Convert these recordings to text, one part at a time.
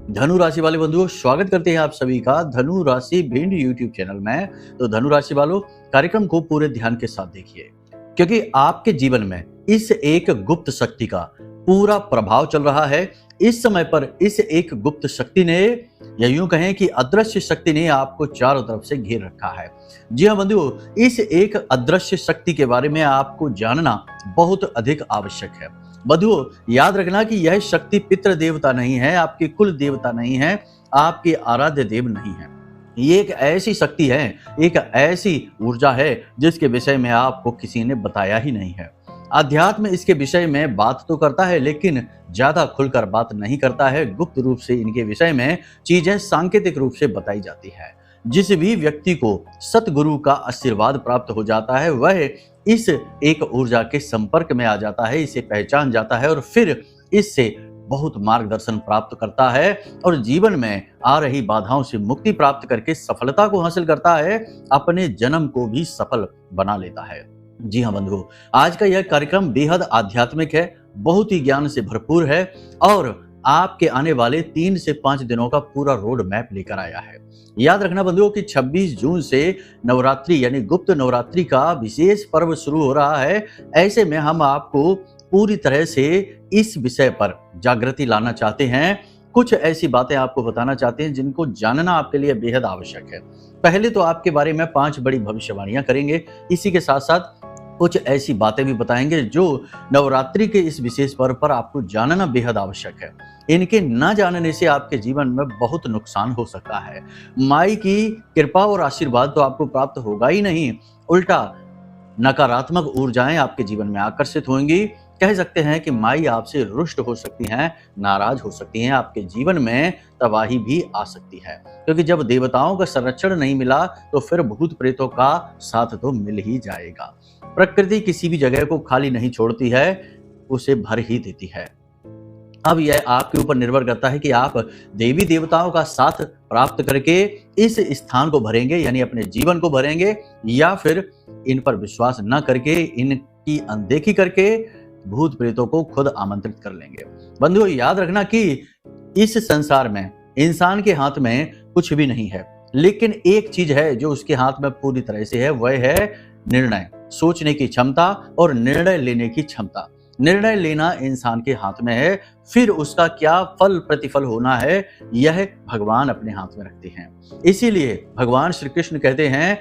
धनु राशि वाले बंधुओं, स्वागत करते हैं आप सभी का धनु राशि भिंड यूट्यूब चैनल में। तो धनु राशि वालों, कार्यक्रम को पूरे ध्यान के साथ देखिए, क्योंकि आपके जीवन में इस एक गुप्त शक्ति का पूरा प्रभाव चल रहा है। इस समय पर इस एक गुप्त शक्ति ने, या यूं कहें कि अदृश्य शक्ति ने आपको चारों तरफ से घेर रखा है। जी हाँ बंधुओं, इस एक अदृश्य शक्ति के बारे में आपको जानना बहुत अधिक आवश्यक है। बंधुओं, याद रखना कि यह शक्ति पितृ देवता नहीं है, आपके कुल देवता नहीं है, आपके आराध्य देव नहीं है। ये एक ऐसी शक्ति है, एक ऐसी ऊर्जा है जिसके विषय में आपको किसी ने बताया ही नहीं है। अध्यात्म इसके विषय में बात तो करता है, लेकिन ज्यादा खुलकर बात नहीं करता है। गुप्त रूप से इनके विषय में चीजें सांकेतिक रूप से बताई जाती है। जिस भी व्यक्ति को सतगुरु का आशीर्वाद प्राप्त हो जाता है, वह इस एक ऊर्जा के संपर्क में आ जाता है, इसे पहचान जाता है और फिर इससे बहुत मार्गदर्शन प्राप्त करता है और जीवन में आ रही बाधाओं से मुक्ति प्राप्त करके सफलता को हासिल करता है, अपने जन्म को भी सफल बना लेता है। जी हाँ बंधुओं, आज का यह कार्यक्रम बेहद आध्यात्मिक है, बहुत ही ज्ञान से भरपूर है और आपके आने वाले 3 से 5 दिनों का पूरा रोड मैप लेकर आया है। याद रखना बंधुओं कि 26 जून से नवरात्रि यानी गुप्त नवरात्रि का विशेष पर्व शुरू हो रहा है। ऐसे में हम आपको पूरी तरह से इस विषय पर जागृति लाना चाहते हैं। कुछ ऐसी बातें आपको बताना चाहते हैं जिनको जानना आपके लिए बेहद आवश्यक है। पहले तो आपके बारे में 5 बड़ी भविष्यवाणियां करेंगे, इसी के साथ साथ कुछ ऐसी बातें भी बताएंगे जो नवरात्रि के इस विशेष पर्व पर आपको जानना बेहद आवश्यक है। इनके न जानने से आपके जीवन में बहुत नुकसान हो सकता है। माई की कृपा और आशीर्वाद तो आपको प्राप्त होगा ही नहीं, उल्टा नकारात्मक ऊर्जाएं आपके जीवन में आकर्षित होंगी। कह सकते हैं कि माई आपसे रुष्ट हो सकती हैं, नाराज हो सकती हैं, आपके जीवन में तबाही भी आ सकती है। क्योंकि जब देवताओं का संरक्षण नहीं मिला तो फिर भूत प्रेतों का साथ तो मिल ही जाएगा। प्रकृति किसी भी जगह को खाली नहीं छोड़ती है, उसे भर ही देती है। अब यह आपके ऊपर निर्भर करता है कि आप देवी देवताओं का साथ प्राप्त करके इस स्थान को भरेंगे, यानी अपने जीवन को भरेंगे, या फिर इन पर विश्वास न करके, इनकी अनदेखी करके भूत प्रेतों को खुद आमंत्रित कर लेंगे। बंधुओं, याद रखना कि इस संसार में इंसान के हाथ में कुछ भी नहीं है, लेकिन एक चीज है जो उसके हाथ में पूरी तरह से है, वह है निर्णय, सोचने की क्षमता और निर्णय लेने की क्षमता। निर्णय लेना इंसान के हाथ में है, फिर उसका क्या फल प्रतिफल होना है यह भगवान अपने हाथ में रखते हैं। इसीलिए भगवान श्री कृष्ण कहते हैं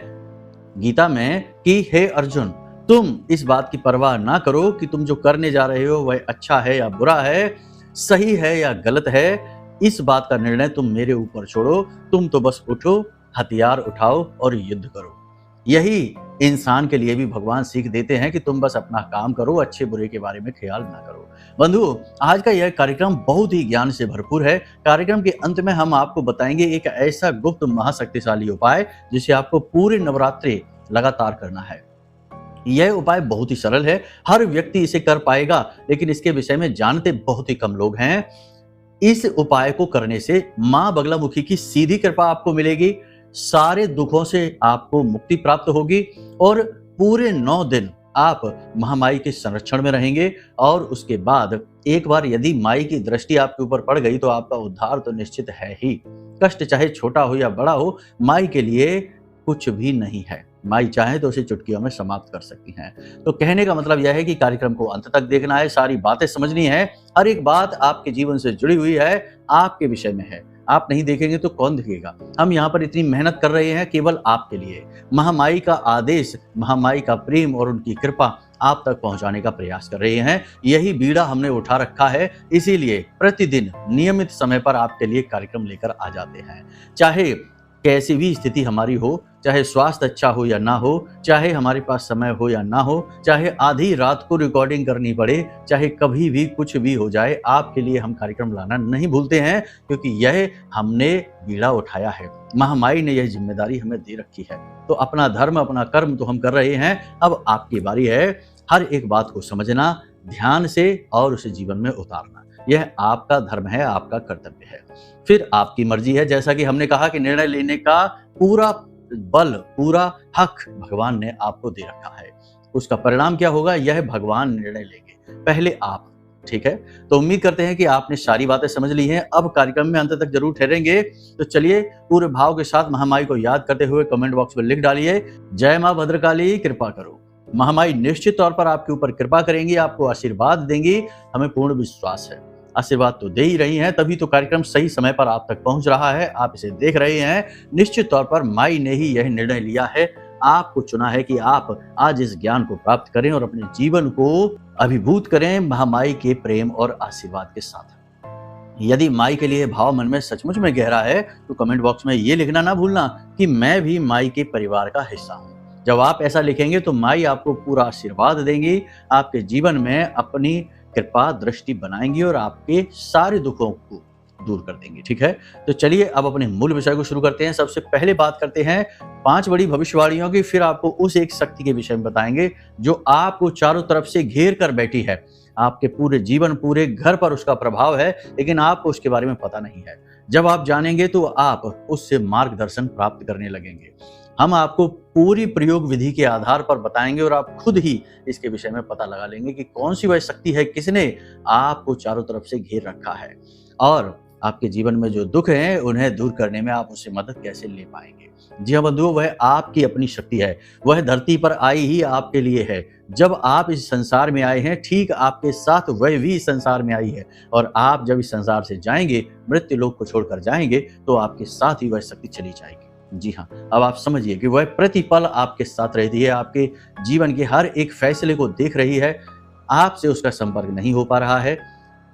गीता में कि हे अर्जुन, तुम इस बात की परवाह ना करो कि तुम जो करने जा रहे हो वह अच्छा है या बुरा है, सही है या गलत है। इस बात का निर्णय तुम मेरे ऊपर छोड़ो, तुम तो बस उठो, हथियार उठाओ और युद्ध करो। यही इंसान के लिए भी भगवान सीख देते हैं कि तुम बस अपना काम करो, अच्छे बुरे के बारे में ख्याल ना करो। बंधुओं, आज का यह कार्यक्रम बहुत ही ज्ञान से भरपूर है। कार्यक्रम के अंत में हम आपको बताएंगे एक ऐसा गुप्त महाशक्तिशाली उपाय जिसे आपको पूरे नवरात्रि लगातार करना है। यह उपाय बहुत ही सरल है, हर व्यक्ति इसे कर पाएगा, लेकिन इसके विषय में जानते बहुत ही कम लोग हैं। इस उपाय को करने से मां बगलामुखी की सीधी कृपा आपको मिलेगी, सारे दुखों से आपको मुक्ति प्राप्त होगी और पूरे 9 दिन आप महामाई के संरक्षण में रहेंगे। और उसके बाद एक बार यदि माई की दृष्टि आपके ऊपर पड़ गई तो आपका उद्धार तो निश्चित है ही। कष्ट चाहे छोटा हो या बड़ा हो, माई के लिए कुछ भी नहीं है। माई चाहे तो उसे चुटकियों में समाप्त कर सकती हैं। तो कहने का मतलब यह है कि कार्यक्रम को अंत तक देखना है, सारी बातें समझनी है। हर एक बात आपके जीवन से जुड़ी हुई है, आपके विषय में है। आप नहीं देखेंगे तो कौन देखेगा। हम यहाँ पर इतनी मेहनत कर रहे हैं केवल आपके लिए। महामाई का आदेश, महामाई का प्रेम और उनकी कृपा आप तक पहुंचाने का प्रयास कर रहे हैं। यही बीड़ा हमने उठा रखा है, इसीलिए प्रतिदिन नियमित समय पर आपके लिए कार्यक्रम लेकर आ जाते हैं। चाहे कैसी भी स्थिति हमारी हो, चाहे स्वास्थ्य अच्छा हो या ना हो, चाहे हमारे पास समय हो या ना हो, चाहे आधी रात को रिकॉर्डिंग करनी पड़े, चाहे कभी भी कुछ भी हो जाए, आपके लिए हम कार्यक्रम लाना नहीं भूलते हैं, क्योंकि यह हमने बीड़ा उठाया है। महामाई ने यह जिम्मेदारी हमें दे रखी है। तो अपना धर्म, अपना कर्म तो हम कर रहे हैं, अब आपकी बारी है हर एक बात को समझना ध्यान से और उसे जीवन में उतारना। यह आपका धर्म है, आपका कर्तव्य है। फिर आपकी मर्जी है। जैसा कि हमने कहा कि निर्णय लेने का पूरा बल, पूरा हक भगवान ने आपको दे रखा है। उसका परिणाम क्या होगा यह भगवान निर्णय लेंगे। पहले आप ठीक है, तो उम्मीद करते हैं कि आपने सारी बातें समझ ली हैं। अब कार्यक्रम में अंत तक जरूर ठहरेंगे, तो चलिए पूरे भाव के साथ महामाई को याद करते हुए कमेंट बॉक्स में लिख डालिए, जय मां भद्रकाली कृपा करो। महामाई निश्चित तौर पर आपके ऊपर कृपा करेंगी, आपको आशीर्वाद देंगी, हमें पूर्ण विश्वास है। आशीर्वाद तो दे ही रही हैं, तभी तो कार्यक्रम सही समय पर आप तक पहुंच रहा है, आप इसे देख रहे हैं। निश्चित तौर पर माई ने ही यह निर्णय लिया है, आपको चुना है कि आप आज इस ज्ञान को प्राप्त करें और अपने जीवन को अभिभूत करें महामाई के प्रेम और आशीर्वाद के साथ। यदि माई के लिए भाव मन में सचमुच में गहरा है, तो कमेंट बॉक्स में ये लिखना ना भूलना कि मैं भी माई के परिवार का हिस्सा हूँ। जब आप ऐसा लिखेंगे तो माई आपको पूरा आशीर्वाद देंगी, आपके जीवन में अपनी कृपा दृष्टि बनाएंगी और आपके सारे दुखों को दूर कर देंगी। ठीक है, तो चलिए अब अपने मूल विषय को शुरू करते हैं। सबसे पहले बात करते हैं 5 बड़ी भविष्यवाणियों की, फिर आपको उस एक शक्ति के विषय में बताएंगे जो आपको चारों तरफ से घेर कर बैठी है। आपके पूरे जीवन, पूरे घर पर उसका प्रभाव है, लेकिन आपको उसके बारे में पता नहीं है। जब आप जानेंगे तो आप उससे मार्गदर्शन प्राप्त करने लगेंगे। हम आपको पूरी प्रयोग विधि के आधार पर बताएंगे और आप खुद ही इसके विषय में पता लगा लेंगे कि कौन सी वह शक्ति है, किसने आपको चारों तरफ से घेर रखा है और आपके जीवन में जो दुख हैं उन्हें दूर करने में आप उससे मदद कैसे ले पाएंगे। जी हाँ बंधुओं, वह आपकी अपनी शक्ति है, वह धरती पर आई ही आपके लिए है। जब आप इस संसार में आए हैं, ठीक आपके साथ वह भी इस संसार में आई है, और आप जब इस संसार से जाएंगे, मृत्यु लोक को छोड़कर जाएंगे, तो आपके साथ ही वह शक्ति चली जाएगी। जी हाँ, अब आप समझिए कि वह प्रतिपल आपके साथ रहती है, आपके जीवन के हर एक फैसले को देख रही है। आपसे उसका संपर्क नहीं हो पा रहा है,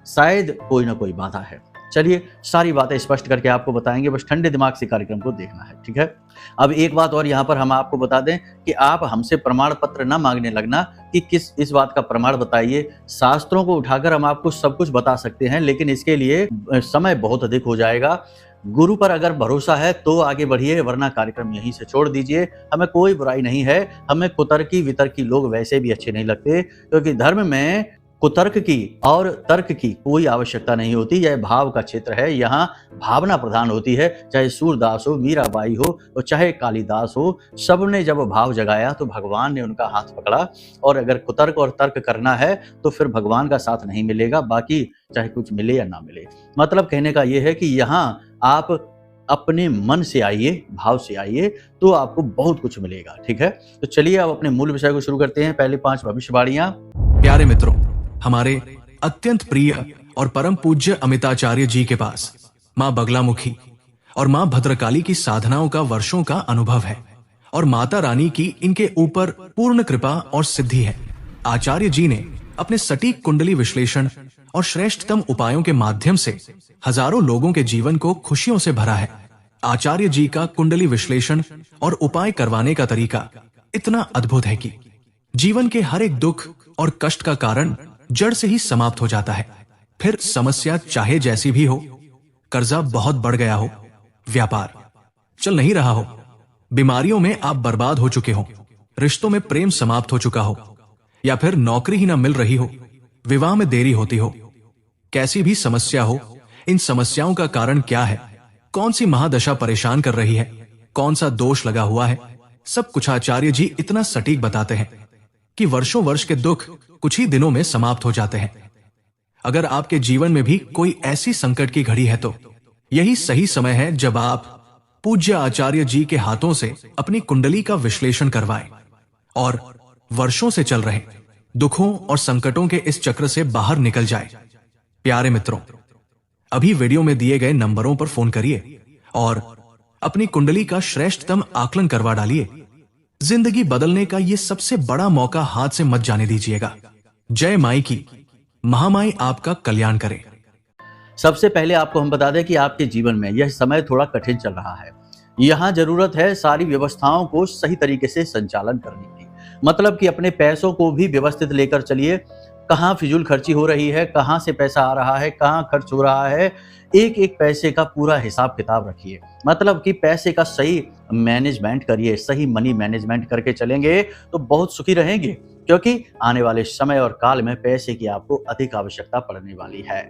शायद कोई ना कोई बाधा है। चलिए सारी बातें स्पष्ट करके आपको बताएंगे, बस ठंडे दिमाग से कार्यक्रम को देखना है। ठीक है, अब एक बात और यहाँ पर हम आपको बता दें कि आप हमसे प्रमाण पत्र ना मांगने लगना कि किस इस बात का प्रमाण बताइए। शास्त्रों को उठाकर हम आपको सब कुछ बता सकते हैं, लेकिन इसके लिए समय बहुत अधिक हो जाएगा। गुरु पर अगर भरोसा है तो आगे बढ़िए, वरना कार्यक्रम यहीं से छोड़ दीजिए। हमें कोई बुराई नहीं है, हमें कुतर्की वितर्की लोग वैसे भी अच्छे नहीं लगते, क्योंकि धर्म में कुतर्क की और तर्क की कोई आवश्यकता नहीं होती। यह भाव का क्षेत्र है, यहाँ भावना प्रधान होती है। चाहे सूरदास हो, मीराबाई हो और चाहे कालिदास हो, सबने जब भाव जगाया तो भगवान ने उनका हाथ पकड़ा। और अगर कुतर्क और तर्क करना है तो फिर भगवान का साथ नहीं मिलेगा, बाकी चाहे कुछ मिले या ना मिले। मतलब कहने का यह है कि यहाँ आप अपने मन से आइए, भाव से आइए, तो आपको बहुत कुछ मिलेगा। ठीक है, तो चलिए अब अपने मूल विषय को शुरू करते हैं। पहले 5 भविष्यवाणियां। प्यारे मित्रों, हमारे अत्यंत प्रिय और परम पूज्य अमिताचार्य जी के पास माँ बगलामुखी और माँ भद्रकाली की साधनाओं का वर्षों का अनुभव है और माता रानी की इनके ऊपर पूर्ण कृपा और सिद्धि है। आचार्य जी ने अपने सटीक कुंडली विश्लेषण और श्रेष्ठतम उपायों के माध्यम से हजारों लोगों के जीवन को खुशियों से भरा है। आचार्य जी का कुंडली विश्लेषण और उपाय करवाने का तरीका इतना अद्भुत है कि जीवन के हर एक दुख और कष्ट का कारण जड़ से ही समाप्त हो जाता है। फिर समस्या चाहे जैसी भी हो, कर्जा बहुत बढ़ गया हो, व्यापार चल नहीं रहा हो, बीमारियों में आप बर्बाद हो चुके हो, रिश्तों में प्रेम समाप्त हो चुका हो, या फिर नौकरी ही ना मिल रही हो, विवाह में देरी होती हो, कैसी भी समस्या हो, इन समस्याओं का कारण क्या है, कौन सी महादशा परेशान कर रही है, कौन सा दोष लगा हुआ है, सब कुछ आचार्य जी इतना सटीक बताते हैं कि वर्षों वर्ष के दुख कुछ ही दिनों में समाप्त हो जाते हैं। अगर आपके जीवन में भी कोई ऐसी संकट की घड़ी है तो यही सही समय है जब आप पूज्य आचार्य जी के हाथों से अपनी कुंडली का विश्लेषण करवाएं और वर्षों से चल रहे दुखों और संकटों के इस चक्र से बाहर निकल जाए। प्यारे मित्रों, अभी वीडियो में दिए गए नंबरों पर फोन करिए और अपनी कुंडली का श्रेष्ठतम आकलन करवा डालिए। जिंदगी बदलने का ये सबसे बड़ा मौका हाथ से मत जाने दीजिएगा। जय माई की, महामाई आपका कल्याण करे। सबसे पहले आपको हम बता दें कि आपके जीवन में यह समय थोड़ा कठिन चल रहा है। यहाँ जरूरत है सारी व्यवस्थाओं को सही तरीके से संचालन करने की। मतलब कि अपने पैसों को भी व्यवस्थित लेकर चलिए। कहाँ फिजूल खर्ची हो रही है, कहाँ से पैसा आ रहा है, कहाँ खर्च हो रहा है, एक एक पैसे का पूरा हिसाब किताब रखिए। मतलब कि पैसे का सही मैनेजमेंट करिए। सही मनी मैनेजमेंट करके चलेंगे तो बहुत सुखी रहेंगे, क्योंकि आने वाले समय और काल में पैसे की आपको अधिक आवश्यकता पड़ने वाली है।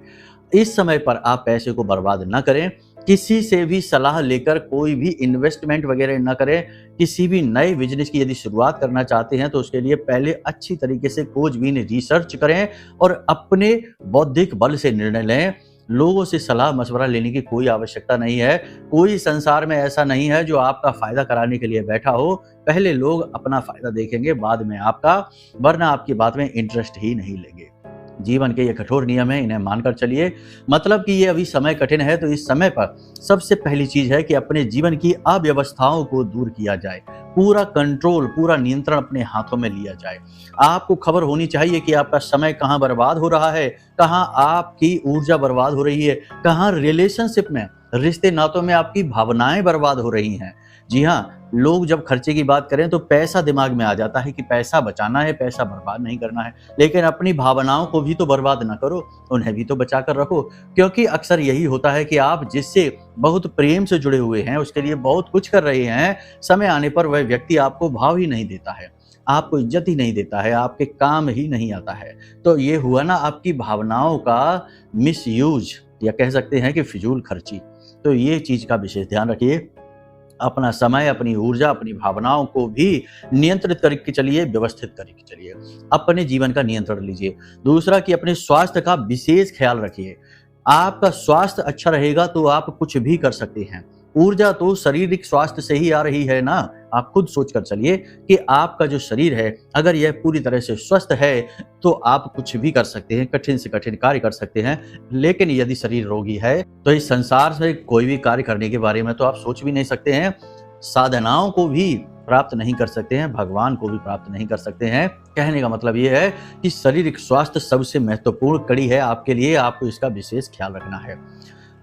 इस समय पर आप पैसे को बर्बाद न करें। किसी से भी सलाह लेकर कोई भी इन्वेस्टमेंट वगैरह ना करें। किसी भी नए बिजनेस की यदि शुरुआत करना चाहते हैं तो उसके लिए पहले अच्छी तरीके से खोजबीन रिसर्च करें और अपने बौद्धिक बल से निर्णय लें। लोगों से सलाह मशवरा लेने की कोई आवश्यकता नहीं है। कोई संसार में ऐसा नहीं है जो आपका फायदा कराने के लिए बैठा हो। पहले लोग अपना फायदा देखेंगे, बाद में आपका, वरना आपकी बात में इंटरेस्ट ही नहीं लेंगे। जीवन के ये कठोर नियम है, इन्हें मानकर चलिए। मतलब कि ये अभी समय कठिन है, तो इस समय पर सबसे पहली चीज है कि अपने जीवन की अव्यवस्थाओं को दूर किया जाए। पूरा कंट्रोल, पूरा नियंत्रण अपने हाथों में लिया जाए। आपको खबर होनी चाहिए कि आपका समय कहाँ बर्बाद हो रहा है, कहाँ आपकी ऊर्जा बर्बाद हो रही है, कहाँ रिलेशनशिप में, रिश्ते नातों में आपकी भावनाएं बर्बाद हो रही हैं। जी हाँ, लोग जब खर्चे की बात करें तो पैसा दिमाग में आ जाता है कि पैसा बचाना है, पैसा बर्बाद नहीं करना है। लेकिन अपनी भावनाओं को भी तो बर्बाद ना करो, उन्हें भी तो बचा कर रखो। क्योंकि अक्सर यही होता है कि आप जिससे बहुत प्रेम से जुड़े हुए हैं, उसके लिए बहुत कुछ कर रहे हैं, समय आने पर वह व्यक्ति आपको भाव ही नहीं देता है, आपको इज्जत ही नहीं देता है, आपके काम ही नहीं आता है। तो ये हुआ ना आपकी भावनाओं का मिसयूज, या कह सकते हैं कि फिजूल खर्ची। तो ये चीज का विशेष ध्यान रखिए। अपना समय, अपनी ऊर्जा, अपनी भावनाओं को भी नियंत्रित करके चलिए, व्यवस्थित करके चलिए। अपने जीवन का नियंत्रण लीजिए। दूसरा कि अपने स्वास्थ्य का विशेष ख्याल रखिए। आपका स्वास्थ्य अच्छा रहेगा तो आप कुछ भी कर सकते हैं। ऊर्जा तो शारीरिक स्वास्थ्य से ही आ रही है ना। आप खुद सोच कर चलिए कि आपका जो शरीर है, अगर यह पूरी तरह से स्वस्थ है तो आप कुछ भी कर सकते हैं, कठिन से कठिन कार्य कर सकते हैं। लेकिन यदि शरीर रोगी है तो इस संसार से कोई भी कार्य करने के बारे में तो आप सोच भी नहीं सकते हैं। साधनाओं को भी प्राप्त नहीं कर सकते हैं, भगवान को भी प्राप्त नहीं कर सकते हैं। कहने का मतलब यह है कि शारीरिक स्वास्थ्य सबसे महत्वपूर्ण कड़ी है आपके लिए, आपको इसका विशेष ख्याल रखना है।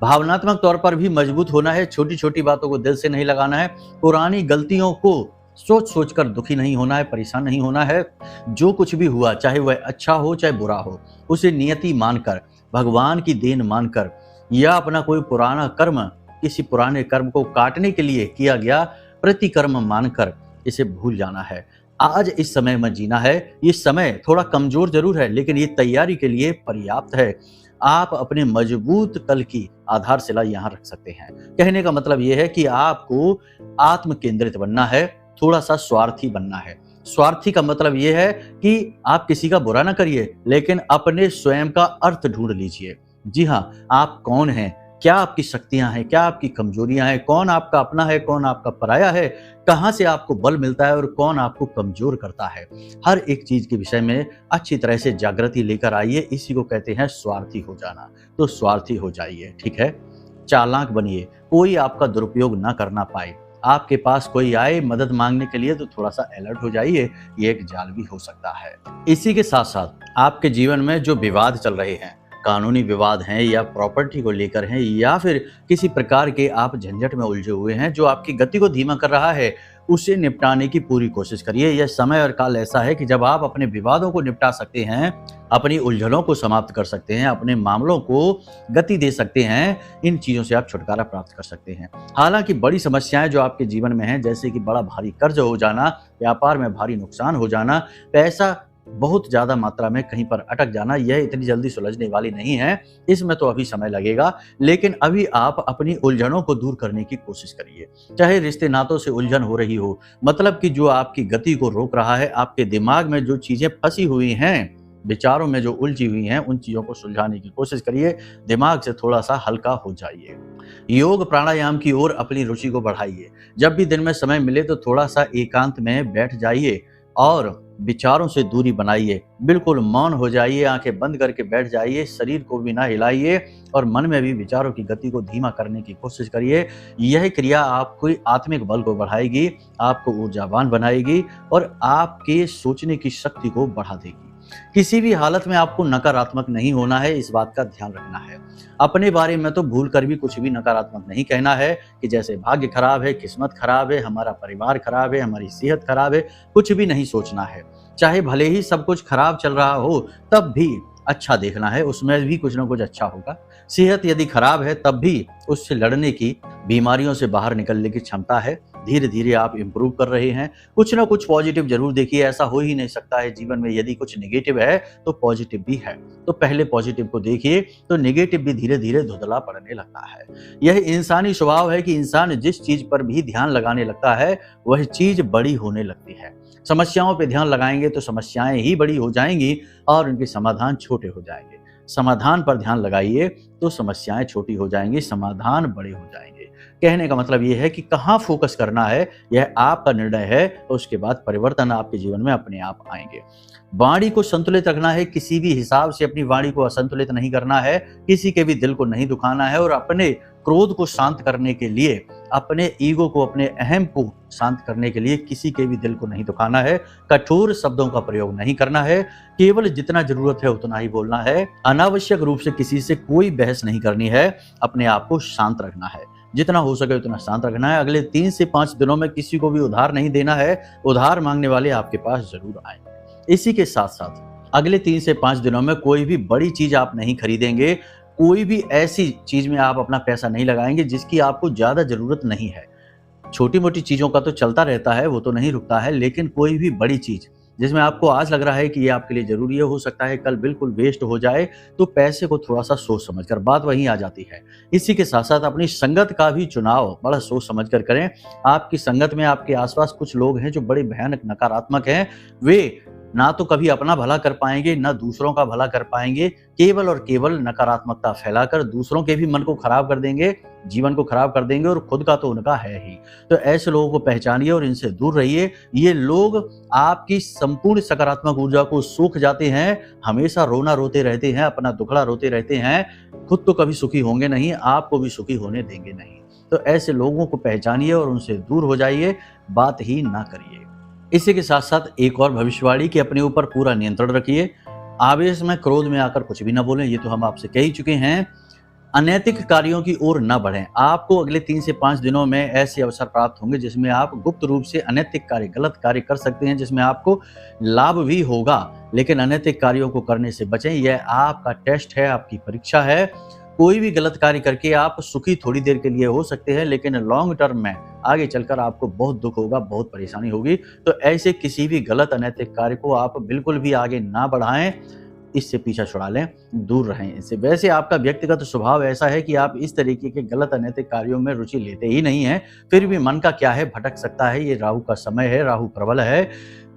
भावनात्मक तौर पर भी मजबूत होना है, छोटी छोटी बातों को दिल से नहीं लगाना है, पुरानी गलतियों को सोच सोच कर दुखी नहीं होना है, परेशान नहीं होना है। जो कुछ भी हुआ, चाहे वह अच्छा हो चाहे बुरा हो, उसे नियति मानकर, भगवान की देन मानकर, या अपना कोई पुराना कर्म, किसी पुराने कर्म को काटने के लिए किया गया प्रतिकर्म मानकर इसे भूल जाना है। आज इस समय में जीना है। ये समय थोड़ा कमजोर जरूर है, लेकिन ये तैयारी के लिए पर्याप्त है। आप अपने मजबूत कल की आधारशिला यहाँ रख सकते हैं। कहने का मतलब यह है कि आपको आत्म केंद्रित बनना है, थोड़ा सा स्वार्थी बनना है। स्वार्थी का मतलब यह है कि आप किसी का बुरा ना करिए, लेकिन अपने स्वयं का अर्थ ढूंढ लीजिए। जी हाँ, आप कौन हैं, क्या आपकी शक्तियां हैं, क्या आपकी कमजोरियां हैं, कौन आपका अपना है, कौन आपका पराया है, कहां से आपको बल मिलता है और कौन आपको कमजोर करता है। हर एक चीज के विषय में अच्छी तरह से जागृति लेकर आइए। इसी को कहते हैं स्वार्थी हो जाना। तो स्वार्थी हो जाइए, ठीक है। चालाक बनिए, कोई आपका दुरुपयोग ना करना पाए। आपके पास कोई आए मदद मांगने के लिए तो थोड़ा सा अलर्ट हो जाइए, ये एक जाल भी हो सकता है। इसी के साथ साथ आपके जीवन में जो विवाद चल रहे हैं, कानूनी विवाद हैं या प्रॉपर्टी को लेकर हैं, या फिर किसी प्रकार के आप झंझट में उलझे हुए हैं जो आपकी गति को धीमा कर रहा है, उसे निपटाने की पूरी कोशिश करिए। यह समय और काल ऐसा है कि जब आप अपने विवादों को निपटा सकते हैं, अपनी उलझनों को समाप्त कर सकते हैं, अपने मामलों को गति दे सकते हैं। इन चीजों से आप छुटकारा प्राप्त कर सकते हैं। हालांकि बड़ी समस्याएं जो आपके जीवन में हैं, जैसे कि बड़ा भारी कर्ज हो जाना, व्यापार में भारी नुकसान हो जाना, पैसा बहुत ज्यादा मात्रा में कहीं पर अटक जाना, यह इतनी जल्दी सुलझने वाली नहीं है। इसमें तो अभी समय लगेगा, लेकिन अभी आप अपनी उलझनों को दूर करने की कोशिश करिए। चाहे रिश्ते नातों से उलझन हो रही हो, मतलब कि जो आपकी गति को रोक रहा है, आपके दिमाग में जो चीजें फंसी हुई हैं, विचारों में जो उलझी हुई हैं, उन चीजों को सुलझाने की कोशिश करिए। दिमाग से थोड़ा सा हल्का हो जाइए। योग प्राणायाम की ओर अपनी रुचि को बढ़ाइए। जब भी दिन में समय मिले तो थोड़ा सा एकांत में बैठ जाइए और विचारों से दूरी बनाइए। बिल्कुल मौन हो जाइए, आंखें बंद करके बैठ जाइए, शरीर को भी ना हिलाइए और मन में भी विचारों की गति को धीमा करने की कोशिश करिए। यह क्रिया आपको आत्मिक बल को बढ़ाएगी, आपको ऊर्जावान बनाएगी और आपके सोचने की शक्ति को बढ़ा देगी। किसी भी हालत में आपको नकारात्मक नहीं होना है, इस बात का ध्यान रखना है। अपने बारे में तो भूल कर भी कुछ भी नकारात्मक नहीं कहना है कि जैसे भाग्य खराब है, किस्मत खराब है, हमारा परिवार खराब है, हमारी सेहत खराब है। कुछ भी नहीं सोचना है। चाहे भले ही सब कुछ खराब चल रहा हो, तब भी अच्छा देखना है, उसमें भी कुछ ना कुछ अच्छा होगा। सेहत यदि खराब है, तब भी उससे लड़ने की, बीमारियों से बाहर निकलने की क्षमता है। धीरे धीरे आप इम्प्रूव कर रहे हैं। कुछ ना कुछ पॉजिटिव जरूर देखिए, ऐसा हो ही नहीं सकता है जीवन में यदि कुछ नेगेटिव है तो पॉजिटिव भी है। तो पहले पॉजिटिव को देखिए तो नेगेटिव भी धीरे धीरे धुंधला पड़ने लगता है। यह इंसानी स्वभाव है कि इंसान जिस चीज पर भी ध्यान लगाने लगता है वह चीज बड़ी होने लगती है। समस्याओं पे ध्यान लगाएंगे तो समस्याएं ही बड़ी हो जाएंगी और उनके समाधान छोटे हो जाएंगे। समाधान पर ध्यान लगाइए तो समस्याएं छोटी हो जाएंगी, समाधान बड़े हो जाएंगे। कहने का मतलब यह है कि कहाँ फोकस करना है यह आपका निर्णय है, और उसके बाद परिवर्तन आपके जीवन में अपने आप आएंगे। वाणी को संतुलित रखना है, किसी भी हिसाब से अपनी वाणी को असंतुलित नहीं करना है, किसी के भी दिल को नहीं दुखाना है, और अपने क्रोध को शांत करने के लिए, अपने ईगो को, अपने अहम को शांत करने के लिए किसी के भी दिल को नहीं दुखाना है। कठोर शब्दों का प्रयोग नहीं करना है, केवल जितना जरूरत है उतना ही बोलना है। अनावश्यक रूप से किसी से कोई बहस नहीं करनी है, अपने आप को शांत रखना है, जितना हो सके उतना शांत रखना है। अगले 3 से 5 दिनों में किसी को भी उधार नहीं देना है, उधार मांगने वाले आपके पास जरूर आएंगे। इसी के साथ साथ अगले 3 से 5 दिनों में कोई भी बड़ी चीज आप नहीं खरीदेंगे, कोई भी ऐसी चीज में आप अपना पैसा नहीं लगाएंगे जिसकी आपको ज्यादा जरूरत नहीं है। छोटी मोटी चीजों का तो चलता रहता है, वो तो नहीं रुकता है, लेकिन कोई भी बड़ी चीज जिसमें आपको आज लग रहा है कि ये आपके लिए जरूरी है, हो सकता है कल बिल्कुल वेस्ट हो जाए, तो पैसे को थोड़ा सा सोच समझ कर, बात वहीं आ जाती है। इसी के साथ साथ अपनी संगत का भी चुनाव बड़ा सोच समझ कर करें। आपकी संगत में आपके आसपास कुछ लोग हैं जो बड़े भयानक नकारात्मक हैं, वे ना तो कभी अपना भला कर पाएंगे ना दूसरों का भला कर पाएंगे, केवल और केवल नकारात्मकता फैलाकर दूसरों के भी मन को खराब कर देंगे, जीवन को खराब कर देंगे, और खुद का तो उनका है ही। तो ऐसे लोगों को पहचानिए और इनसे दूर रहिए। ये लोग आपकी संपूर्ण सकारात्मक ऊर्जा को सूख जाते हैं, हमेशा रोना रोते रहते हैं, अपना दुखड़ा रोते रहते हैं, खुद तो कभी सुखी होंगे नहीं, आपको भी सुखी होने देंगे नहीं। तो ऐसे लोगों को पहचानिए और उनसे दूर हो जाइए, बात ही ना करिए। इसी के साथ साथ एक और भविष्यवाणी कि अपने ऊपर पूरा नियंत्रण रखिए। आवेश में, क्रोध में आकर कुछ भी ना बोलें, ये तो हम आपसे कह ही चुके हैं। अनैतिक कार्यों की ओर न बढ़ें। आपको अगले 3 से 5 दिनों में ऐसे अवसर प्राप्त होंगे जिसमें आप गुप्त रूप से अनैतिक कार्य, गलत कार्य कर सकते हैं, जिसमें आपको लाभ भी होगा, लेकिन अनैतिक कार्यों को करने से बचें। यह आपका टेस्ट है, आपकी परीक्षा है। कोई भी गलत कार्य करके आप सुखी थोड़ी देर के लिए हो सकते हैं, लेकिन लॉन्ग टर्म में आगे चलकर आपको बहुत दुख होगा, बहुत परेशानी होगी। तो ऐसे किसी भी गलत अनैतिक कार्य को आप बिल्कुल भी आगे ना बढ़ाएं, इससे पीछा छुड़ा लें, दूर रहें इससे। वैसे आपका व्यक्तिगत स्वभाव ऐसा है कि आप इस तरीके के गलत अनैतिक कार्यों में रुचि लेते ही नहीं हैं, फिर भी मन का क्या है, भटक सकता है। ये राहु का समय है, राहु प्रबल है,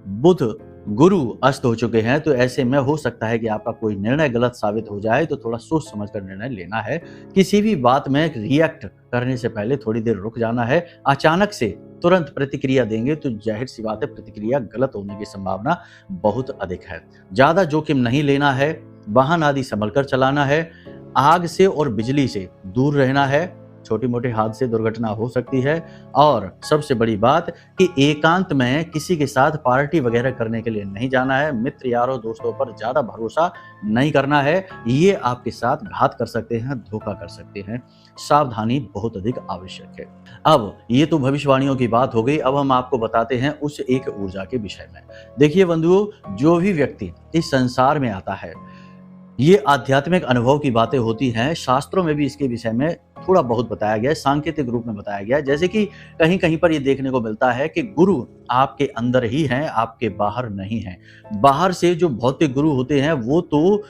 बुध गुरु अस्त हो चुके हैं, तो ऐसे में हो सकता है कि आपका कोई निर्णय गलत साबित हो जाए, तो थोड़ा सोच समझ कर निर्णय लेना है। किसी भी बात में रिएक्ट करने से पहले थोड़ी देर रुक जाना है। अचानक से तुरंत प्रतिक्रिया देंगे तो जाहिर सी बात है प्रतिक्रिया गलत होने की संभावना बहुत अधिक है। ज्यादा जोखिम नहीं लेना है, वाहन आदि संभल कर चलाना है, आग से और बिजली से दूर रहना है, छोटी मोटी हादसे दुर्घटना हो सकती है। और सबसे बड़ी बात कि एकांत में किसी के साथ पार्टी वगैरह करने के लिए नहीं जाना है। मित्र यारों दोस्तों पर ज्यादा भरोसा नहीं करना है, ये आपके साथ घात कर सकते हैं, धोखा कर सकते हैं। सावधानी बहुत अधिक आवश्यक है। अब ये तो भविष्यवाणियों की बात हो गई, अब हम आपको बताते हैं उस एक ऊर्जा के विषय में। देखिए बंधुओं, जो भी व्यक्ति इस संसार में आता है, ये आध्यात्मिक अनुभव की बातें होती हैं। शास्त्रों में भी इसके विषय में थोड़ा बहुत बताया गया है, सांकेतिक रूप में बताया गया है। जैसे कि कहीं कहीं पर ये देखने को मिलता है कि गुरु आपके अंदर ही हैं, आपके बाहर नहीं हैं। बाहर से जो भौतिक गुरु होते हैं वो तो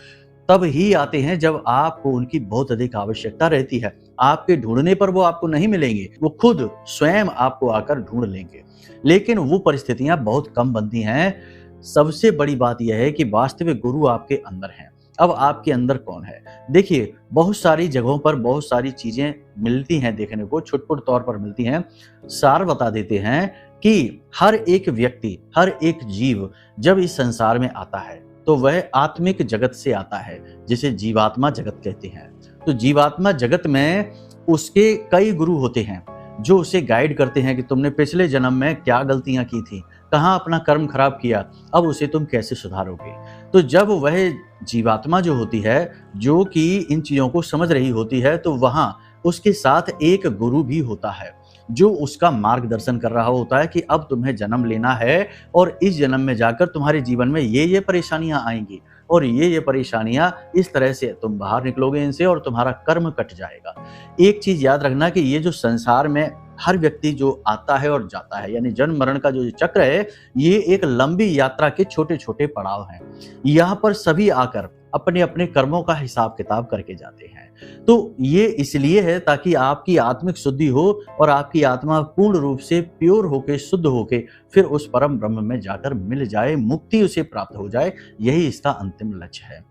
तब ही आते हैं जब आपको उनकी बहुत अधिक आवश्यकता रहती है। आपके ढूंढने पर वो आपको नहीं मिलेंगे, वो खुद स्वयं आपको आकर ढूंढ लेंगे, लेकिन वो परिस्थितियां बहुत कम बनती हैं। सबसे बड़ी बात यह है कि वास्तविक गुरु आपके अंदर हैं। अब आपके अंदर कौन है? देखिए, बहुत सारी जगहों पर बहुत सारी चीजें मिलती हैं देखने को, छुटपुट तौर पर मिलती हैं। सार बता देते हैं कि हर एक व्यक्ति, हर एक जीव जब इस संसार में आता है तो वह आत्मिक जगत से आता है, जिसे जीवात्मा जगत कहते हैं। तो जीवात्मा जगत में उसके कई गुरु होते हैं जो उसे गाइड करते हैं कि तुमने पिछले जन्म में क्या गलतियां की थी, कहाँ अपना कर्म खराब किया, अब उसे तुम कैसे सुधारोगे। तो जब वह जीवात्मा जो होती है, जो कि इन चीजों को समझ रही होती है, तो वहां उसके साथ एक गुरु भी होता है जो उसका मार्गदर्शन कर रहा होता है कि अब तुम्हें जन्म लेना है और इस जन्म में जाकर तुम्हारे जीवन में ये परेशानियां आएंगी और ये परेशानियां इस तरह से तुम बाहर निकलोगे इनसे और तुम्हारा कर्म कट जाएगा। एक चीज याद रखना कि ये जो संसार में हर व्यक्ति जो आता है और जाता है, यानी जन्म मरण का जो चक्र है, ये एक लंबी यात्रा के छोटे छोटे पड़ाव हैं। यहाँ पर सभी आकर अपने अपने कर्मों का हिसाब किताब करके जाते हैं। तो ये इसलिए है ताकि आपकी आत्मिक शुद्धि हो और आपकी आत्मा पूर्ण रूप से प्योर होके, शुद्ध होके फिर उस परम ब्रह्म में जाकर मिल जाए, मुक्ति उसे प्राप्त हो जाए। यही इसका अंतिम लक्ष्य है।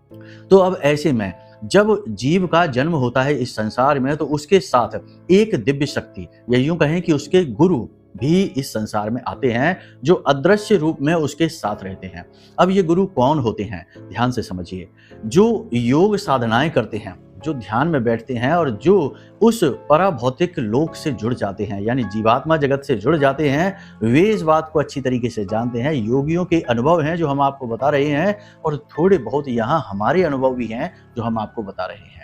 तो अब ऐसे में जब जीव का जन्म होता है इस संसार में, तो उसके साथ एक दिव्य शक्ति, या यूं कहें कि उसके गुरु भी इस संसार में आते हैं, जो अदृश्य रूप में उसके साथ रहते हैं। अब ये गुरु कौन होते हैं, ध्यान से समझिए। जो योग साधनाएं करते हैं, जो ध्यान में बैठते हैं और जो उस पराभौतिक लोक से जुड़ जाते हैं, यानी जीवात्मा जगत से जुड़ जाते हैं, वे इस बात को अच्छी तरीके से जानते हैं। योगियों के अनुभव हैं जो हम आपको बता रहे हैं, और थोड़े बहुत यहाँ हमारे अनुभव भी हैं जो हम आपको बता रहे हैं।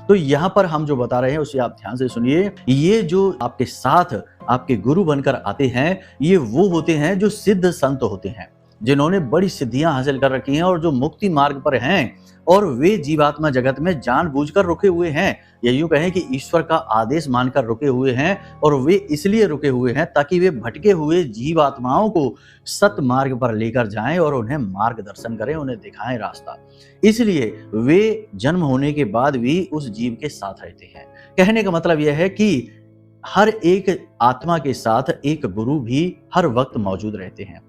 तो यहाँ पर हम जो बता रहे हैं उसे आप ध्यान से सुनिए। ये जो आपके साथ आपके गुरु बनकर आते हैं, ये वो होते हैं जो सिद्ध संत होते हैं, जिन्होंने बड़ी सिद्धियां हासिल कर रखी हैं और जो मुक्ति मार्ग पर हैं, और वे जीवात्मा जगत में जानबूझकर रुके हुए हैं, या यूं कहें कि ईश्वर का आदेश मानकर रुके हुए हैं। और वे इसलिए रुके हुए हैं ताकि वे भटके हुए जीवात्माओं को सत मार्ग पर लेकर जाएं और उन्हें मार्गदर्शन करें, उन्हें दिखाएं रास्ता। इसलिए वे जन्म होने के बाद भी उस जीव के साथ रहते हैं। कहने का मतलब यह है कि हर एक आत्मा के साथ एक गुरु भी हर वक्त मौजूद रहते हैं।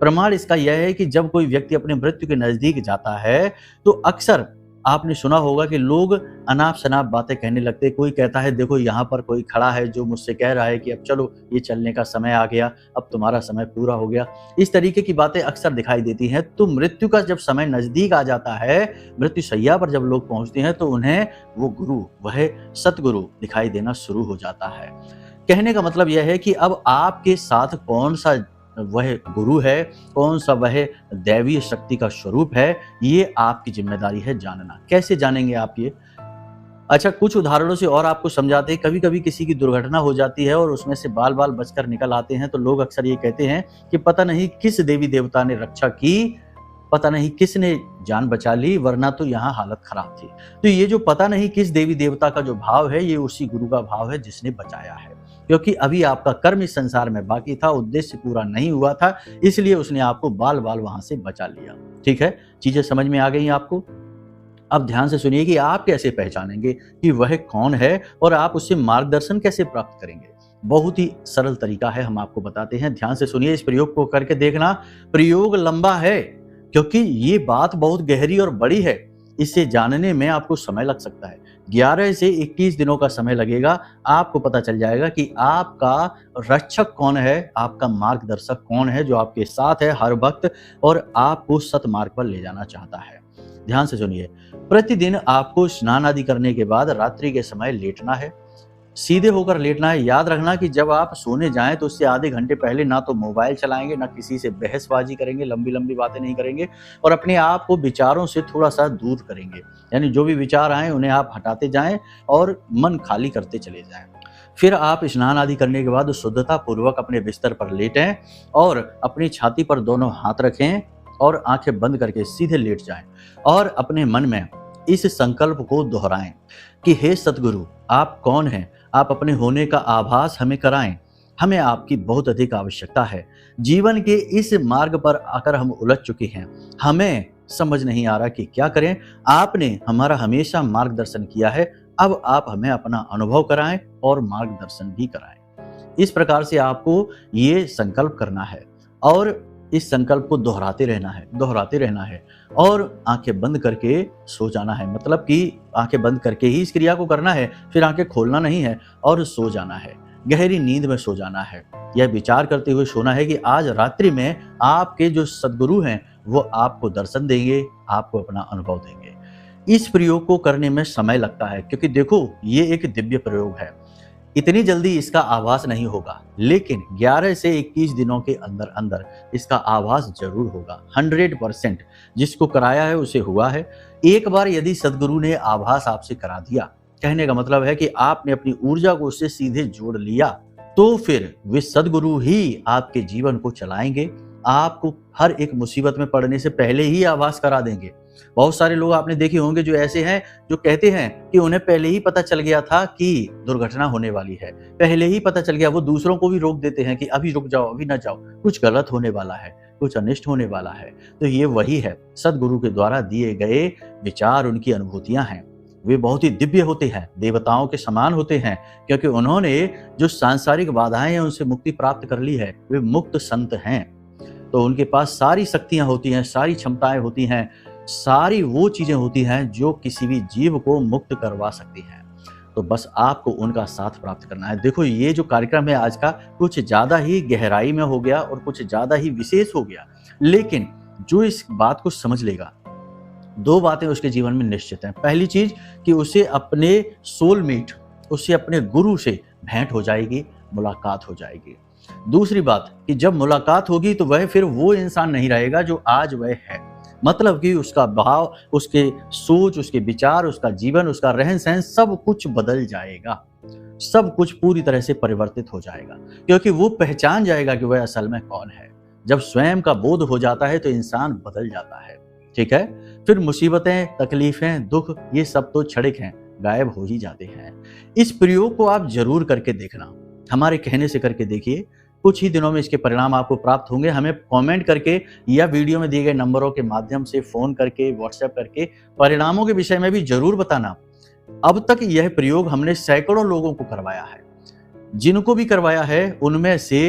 प्रमाण इसका यह है कि जब कोई व्यक्ति अपने मृत्यु के नजदीक जाता है, तो अक्सर आपने सुना होगा कि लोग अनाप शनाप बातें कहने लगते। कोई कहता है, देखो यहाँ पर कोई खड़ा है जो मुझसे कह रहा है कि अब चलो, ये चलने का समय आ गया, अब तुम्हारा समय पूरा हो गया। इस तरीके की बातें अक्सर दिखाई देती हैं। तो मृत्यु का जब समय नजदीक आ जाता है, मृत्यु शैया पर जब लोग पहुंचते हैं, तो उन्हें वो गुरु, वह सतगुरु दिखाई देना शुरू हो जाता है। कहने का मतलब यह है कि अब आपके साथ कौन सा वह गुरु है, कौन सा वह दैवीय शक्ति का स्वरूप है, ये आपकी जिम्मेदारी है जानना। कैसे जानेंगे आप ये? अच्छा, कुछ उदाहरणों से और आपको समझाते हैं। कभी कभी किसी की दुर्घटना हो जाती है और उसमें से बाल बाल बचकर निकल आते हैं, तो लोग अक्सर ये कहते हैं कि पता नहीं किस देवी देवता ने रक्षा की, पता नहीं किसने जान बचा ली, वरना तो यहाँ हालत खराब थी। तो ये जो पता नहीं किस देवी देवता का जो भाव है, ये उसी गुरु का भाव है जिसने बचाया है। क्योंकि अभी आपका कर्म इस संसार में बाकी था, उद्देश्य पूरा नहीं हुआ था, इसलिए उसने आपको बाल बाल वहां से बचा लिया। ठीक है, चीजें समझ में आ गई आपको? अब ध्यान से सुनिए कि आप कैसे पहचानेंगे कि वह कौन है और आप उससे मार्गदर्शन कैसे प्राप्त करेंगे। बहुत ही सरल तरीका है, हम आपको बताते हैं। ध्यान से सुनिए, इस प्रयोग को करके देखना। प्रयोग लंबा है क्योंकि ये बात बहुत गहरी और बड़ी है। इसे जानने में आपको समय लग सकता है। 11 से 21 दिनों का समय लगेगा। आपको पता चल जाएगा कि आपका रक्षक कौन है, आपका मार्गदर्शक कौन है, जो आपके साथ है हर वक्त और आपको सतमार्ग पर ले जाना चाहता है। ध्यान से सुनिए, प्रतिदिन आपको स्नान आदि करने के बाद रात्रि के समय लेटना है, सीधे होकर लेटना है। याद रखना कि जब आप सोने जाएं तो उससे आधे घंटे पहले ना तो मोबाइल चलाएंगे, ना किसी से बहसबाजी करेंगे, लंबी लंबी बातें नहीं करेंगे, और अपने आप को विचारों से थोड़ा सा दूर करेंगे। यानी जो भी विचार आए उन्हें आप हटाते जाएं और मन खाली करते चले जाएं। फिर आप स्नान आदि करने के बाद शुद्धता पूर्वक अपने बिस्तर पर लेटें और अपनी छाती पर दोनों हाथ रखें और आंखें बंद करके सीधे लेट जाएं और अपने मन में इस संकल्प को दोहराएं कि हे सतगुरु, आप कौन हैं? आप अपने होने का आभास हमें कराएं। हमें आपकी बहुत अधिक आवश्यकता है। जीवन के इस मार्ग पर आकर हम उलझ चुके हैं, हमें समझ नहीं आ रहा कि क्या करें। आपने हमारा हमेशा मार्गदर्शन किया है, अब आप हमें अपना अनुभव कराएं और मार्गदर्शन भी कराएं। इस प्रकार से आपको ये संकल्प करना है और इस संकल्प को दोहराते रहना है और आंखें बंद करके सो जाना है। मतलब कि आंखें बंद करके ही इस क्रिया को करना है, फिर आंखें खोलना नहीं है और सो जाना है, गहरी नींद में सो जाना है। यह विचार करते हुए सोना है कि आज रात्रि में आपके जो सद्गुरु हैं वो आपको दर्शन देंगे, आपको अपना अनुभव देंगे। इस प्रयोग को करने में समय लगता है क्योंकि देखो, ये एक दिव्य प्रयोग है, इतनी जल्दी इसका आभास नहीं होगा, लेकिन 11 से 21 दिनों के अंदर अंदर इसका आभास जरूर होगा। 100% जिसको कराया है उसे हुआ है। एक बार यदि सदगुरु ने आभास आपसे करा दिया, कहने का मतलब है कि आपने अपनी ऊर्जा को उससे सीधे जोड़ लिया, तो फिर वे सदगुरु ही आपके जीवन को चलाएंगे। आपको हर एक मुसीबत में पड़ने से पहले ही आभास करा देंगे। बहुत सारे लोग आपने देखे होंगे जो ऐसे हैं जो कहते हैं कि उन्हें पहले ही पता चल गया था कि दुर्घटना होने वाली है, पहले ही पता चल गया, वो दूसरों को भी रोक देते हैं कि अभी रुक जाओ, अभी ना जाओ, कुछ गलत होने वाला है, कुछ अनिष्ट होने वाला है। तो ये वही है, सदगुरु के द्वारा दिए गए विचार, उनकी अनुभूतियां हैं। वे बहुत ही दिव्य होते हैं, देवताओं के समान होते हैं, क्योंकि उन्होंने जो सांसारिक बाधाएं हैं उनसे मुक्ति प्राप्त कर ली है। वे मुक्त संत हैं, तो उनके पास सारी शक्तियां होती हैं, सारी क्षमताएं होती हैं, सारी वो चीजें होती हैं जो किसी भी जीव को मुक्त करवा सकती हैं। तो बस आपको उनका साथ प्राप्त करना है। देखो, ये जो कार्यक्रम है आज का, कुछ ज्यादा ही गहराई में हो गया और कुछ ज्यादा ही विशेष हो गया, लेकिन जो इस बात को समझ लेगा, दो बातें उसके जीवन में निश्चित हैं। पहली चीज कि उसे अपने सोलमेट, उससे अपने गुरु से भेंट हो जाएगी, मुलाकात हो जाएगी। दूसरी बात कि जब मुलाकात होगी तो वह फिर वो इंसान नहीं रहेगा जो आज वह है। मतलब कि उसका भाव, उसके सोच, उसके विचार, उसका जीवन, उसका रहन सहन, सब कुछ बदल जाएगा, सब कुछ पूरी तरह से परिवर्तित हो जाएगा, क्योंकि वो पहचान जाएगा कि वह असल में कौन है। जब स्वयं का बोध हो जाता है तो इंसान बदल जाता है। ठीक है, फिर मुसीबतें, तकलीफें, दुख, ये सब तो क्षणिक हैं, गायब हो ही जाते हैं। इस प्रयोग को आप जरूर करके देखना, हमारे कहने से करके देखिए, कुछ ही दिनों में इसके परिणाम आपको प्राप्त होंगे। हमें कमेंट करके या वीडियो में दिए गए नंबरों के माध्यम से, फोन करके, व्हाट्सएप करके परिणामों के विषय में भी जरूर बताना। अब तक यह प्रयोग हमने सैकड़ों लोगों को करवाया है। जिनको भी करवाया है उनमें से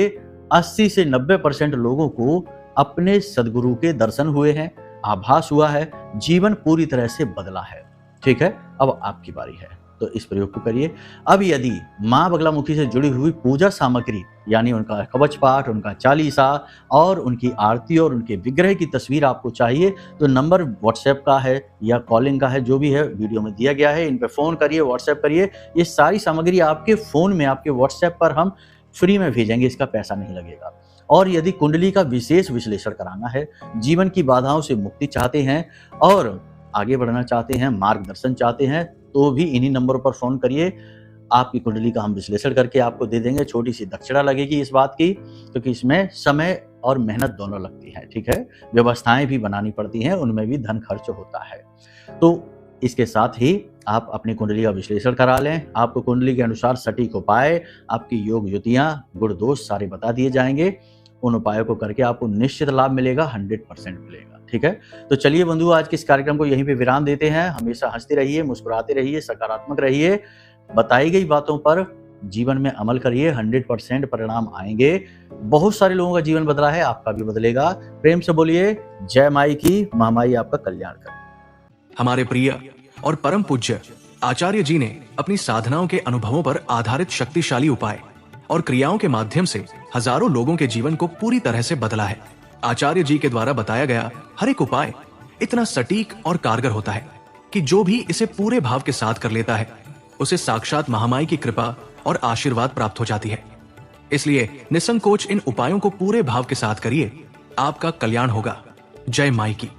80 से 90% लोगों को अपने सदगुरु के दर्शन हुए हैं, आभास हुआ है, जीवन पूरी तरह से बदला है। ठीक है, अब आपकी बारी है, तो इस प्रयोग को करिए। अब यदि माँ बगलामुखी से जुड़ी हुई पूजा सामग्री, यानी उनका कवच पाठ, उनका चालीसा और उनकी आरती और उनके विग्रह की तस्वीर आपको चाहिए, तो नंबर व्हाट्सएप का है या कॉलिंग का है, जो भी है वीडियो में दिया गया है। इन पे फोन करिए, व्हाट्सएप करिए। ये सारी सामग्री आपके फोन में, आपके व्हाट्सएप पर हम फ्री में भेजेंगे, इसका पैसा नहीं लगेगा। और यदि कुंडली का विशेष विश्लेषण कराना है, जीवन की बाधाओं से मुक्ति चाहते हैं और आगे बढ़ना चाहते हैं, मार्गदर्शन चाहते हैं, तो भी इन्हीं नंबरों पर फोन करिए। आपकी कुंडली का हम विश्लेषण करके आपको दे देंगे। छोटी सी दक्षिणा लगेगी इस बात की, क्योंकि इसमें समय और मेहनत दोनों लगती है। ठीक है, व्यवस्थाएं भी बनानी पड़ती हैं, उनमें भी धन खर्च होता है। तो इसके साथ ही आप अपनी कुंडली का विश्लेषण करा लें। आपको कुंडली के अनुसार सटीक उपाय, आपकी योग युतियां, गुण दोष सारे बता दिए जाएंगे। उन उपायों को करके आपको निश्चित लाभ मिलेगा, 100% मिलेगा। ठीक है, तो चलिए बंधु, आज के इस कार्यक्रम को यहीं पे विराम देते हैं। हमेशा हंसते रहिए, मुस्कुराते रहिए, सकारात्मक रहिए, बताई गई बातों पर जीवन में अमल करिए, 100% परिणाम आएंगे। बहुत सारे लोगों का जीवन बदला है, आपका भी बदलेगा। प्रेम से बोलिए जय माई की, महामाई आपका कल्याण करे। हमारे प्रिय और परम पूज्य आचार्य जी ने अपनी साधनाओं के अनुभवों पर आधारित शक्तिशाली उपाय और क्रियाओं के माध्यम से हजारों लोगों के जीवन को पूरी तरह से बदला है। आचार्य जी के द्वारा बताया गया हर एक उपाय इतना सटीक और कारगर होता है कि जो भी इसे पूरे भाव के साथ कर लेता है, उसे साक्षात महामाई की कृपा और आशीर्वाद प्राप्त हो जाती है। इसलिए निसंकोच इन उपायों को पूरे भाव के साथ करिए, आपका कल्याण होगा। जय माई की।